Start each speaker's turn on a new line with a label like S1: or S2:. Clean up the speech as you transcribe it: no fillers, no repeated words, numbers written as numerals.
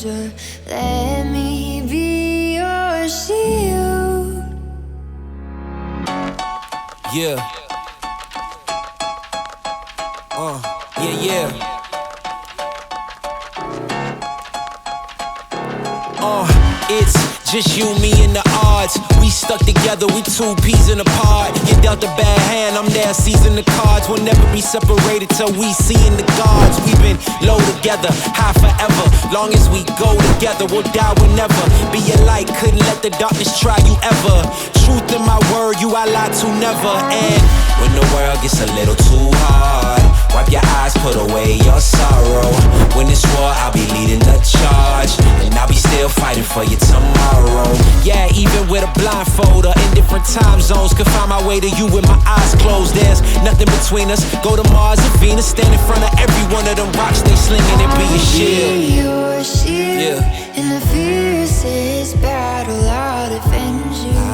S1: avenger. Let me be your shield.
S2: Yeah. Yeah. It's just you, me, and the odds. We stuck together, we two peas in a pod. You dealt a bad hand, I'm there seizing the cards. We'll never be separated till we seeing the gods. We've been low together, high forever. Long as we go together, we'll die whenever. Be a light, couldn't let the darkness try you ever. Truth in my word, you I lie to never. And when the world gets a little too hard, wipe your eyes, put away your sorrow. When it's war, I'll be leading the charge, and I'll be still fighting for you tomorrow. Yeah, even with a blindfold or in different time zones, could find my way to you with my eyes closed. There's nothing between us. Go to Mars and Venus, stand in front of every one of them rocks they slinging and be your shield.
S1: Your shield. In the fiercest battle, I'll defend you.